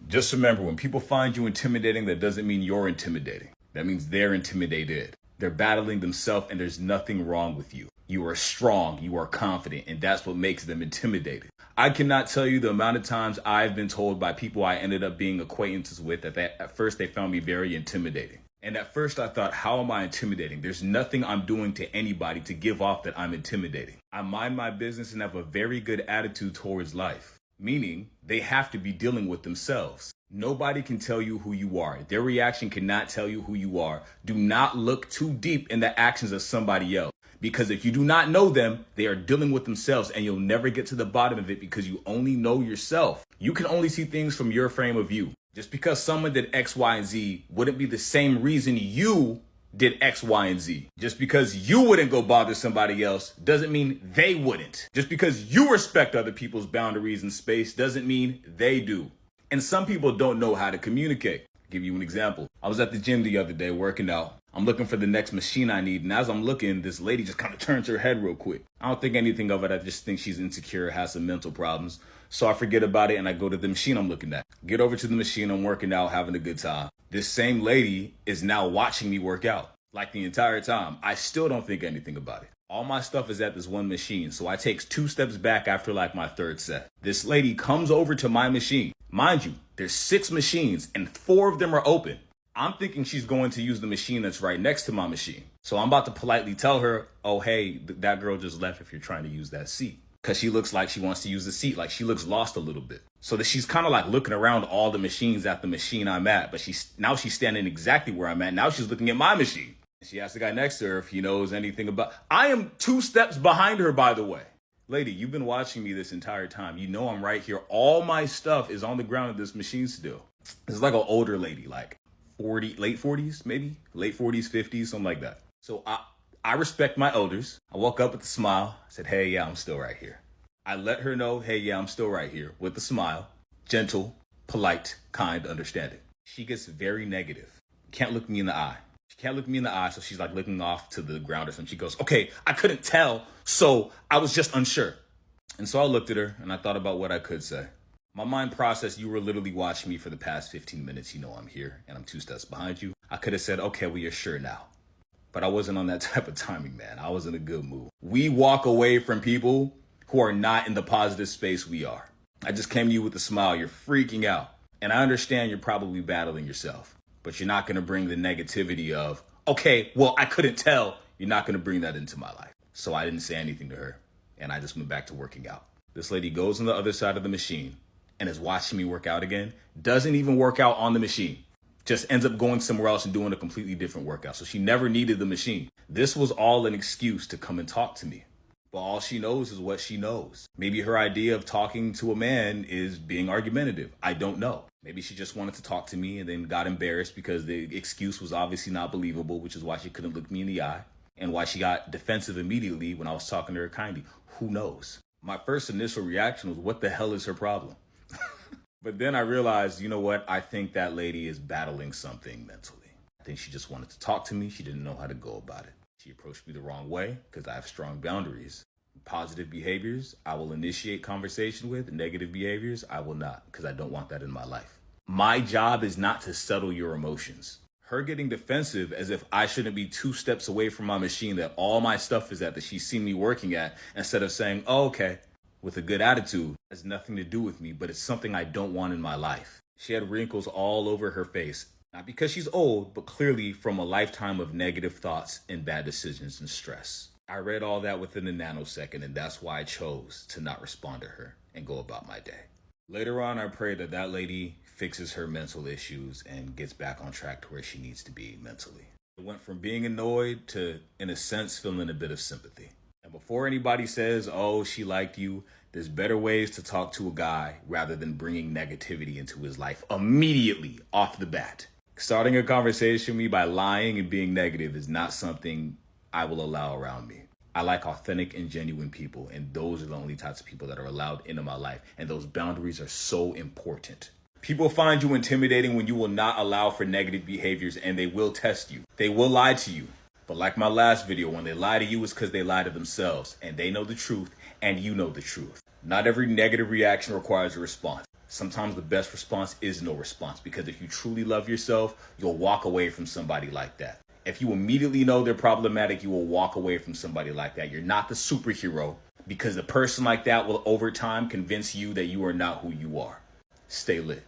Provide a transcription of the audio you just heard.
Just remember, when people find you intimidating, that doesn't mean you're intimidating. That means they're intimidated. They're battling themselves, and there's nothing wrong with you. You are strong, you are confident, and that's what makes them intimidated. I cannot tell you the amount of times I've been told by people I ended up being acquaintances with that at first they found me very intimidating. And at first I thought, how am I intimidating? There's nothing I'm doing to anybody to give off that I'm intimidating. I mind my business and have a very good attitude towards life. Meaning, they have to be dealing with themselves. Nobody can tell you who you are. Their reaction cannot tell you who you are. Do not look too deep in the actions of somebody else. Because if you do not know them, they are dealing with themselves and you'll never get to the bottom of it because you only know yourself. You can only see things from your frame of view. Just because someone did X, Y, and Z wouldn't be the same reason you did X, Y, and Z. Just because you wouldn't go bother somebody else doesn't mean they wouldn't. Just because you respect other people's boundaries and space doesn't mean they do. And some people don't know how to communicate. I'll give you an example. I was at the gym the other day working out. I'm looking for the next machine I need. And as I'm looking, this lady just kind of turns her head real quick. I don't think anything of it. I just think she's insecure, has some mental problems. So I forget about it and I go to the machine I'm looking at. Get over to the machine, I'm working out, having a good time. This same lady is now watching me work out. Like the entire time. I still don't think anything about it. All my stuff is at this one machine. So I take 2 steps back after like my 3rd set. This lady comes over to my machine. Mind you, there's 6 machines and 4 of them are open. I'm thinking she's going to use the machine that's right next to my machine. So I'm about to politely tell her, oh, hey, that girl just left if you're trying to use that seat. Because she looks like she wants to use the seat, like she looks lost a little bit. So that she's kind of like looking around all the machines at the machine I'm at. But she's standing exactly where I'm at. Now she's looking at my machine. She asked the guy next to her if he knows anything about... I am 2 steps behind her, by the way. Lady, you've been watching me this entire time. You know I'm right here. All my stuff is on the ground at this machine still. It's like an older lady, like 40, late 40s, maybe? Late 40s, 50s, something like that. So I respect my elders. I woke up with a smile. I said, hey, yeah, I'm still right here. I let her know, hey, yeah, I'm still right here with a smile. Gentle, polite, kind, understanding. She gets very negative. Can't look me in the eye. She can't look me in the eye, so she's like looking off to the ground or something. She goes, okay, I couldn't tell, so I was just unsure. And so I looked at her and I thought about what I could say. My mind processed, you were literally watching me for the past 15 minutes. You know I'm here and I'm 2 steps behind you. I could have said, okay, well, you're sure now. But I wasn't on that type of timing, man. I was in a good mood. We walk away from people who are not in the positive space we are. I just came to you with a smile. You're freaking out. And I understand you're probably battling yourself. But you're not going to bring the negativity of, okay, well, I couldn't tell. You're not going to bring that into my life. So I didn't say anything to her. And I just went back to working out. This lady goes on the other side of the machine and is watching me work out again. Doesn't even work out on the machine. Just ends up going somewhere else and doing a completely different workout. So she never needed the machine. This was all an excuse to come and talk to me. But all she knows is what she knows. Maybe her idea of talking to a man is being argumentative. I don't know. Maybe she just wanted to talk to me and then got embarrassed because the excuse was obviously not believable, which is why she couldn't look me in the eye and why she got defensive immediately when I was talking to her kindly. Who knows? My first initial reaction was, what the hell is her problem? But then I realized, you know what? I think that lady is battling something mentally. I think she just wanted to talk to me. She didn't know how to go about it. She approached me the wrong way because I have strong boundaries. Positive behaviors, I will initiate conversation with. Negative behaviors, I will not, because I don't want that in my life. My job is not to settle your emotions. Her getting defensive as if I shouldn't be 2 steps away from my machine that all my stuff is at, that she's seen me working at, instead of saying, oh, okay, with a good attitude, has nothing to do with me, but it's something I don't want in my life. She had wrinkles all over her face. Not because she's old, but clearly from a lifetime of negative thoughts and bad decisions and stress. I read all that within a nanosecond, and that's why I chose to not respond to her and go about my day. Later on, I pray that that lady fixes her mental issues and gets back on track to where she needs to be mentally. It went from being annoyed to, in a sense, feeling a bit of sympathy. And before anybody says, oh, she liked you, there's better ways to talk to a guy rather than bringing negativity into his life immediately off the bat. Starting a conversation with me by lying and being negative is not something I will allow around me. I like authentic and genuine people, and those are the only types of people that are allowed into my life. And those boundaries are so important. People find you intimidating when you will not allow for negative behaviors, and they will test you. They will lie to you. But like my last video, when they lie to you, it's because they lie to themselves, and they know the truth, and you know the truth. Not every negative reaction requires a response. Sometimes the best response is no response, because if you truly love yourself, you'll walk away from somebody like that. If you immediately know they're problematic, you will walk away from somebody like that. You're not the superhero, because a person like that will over time convince you that you are not who you are. Stay lit.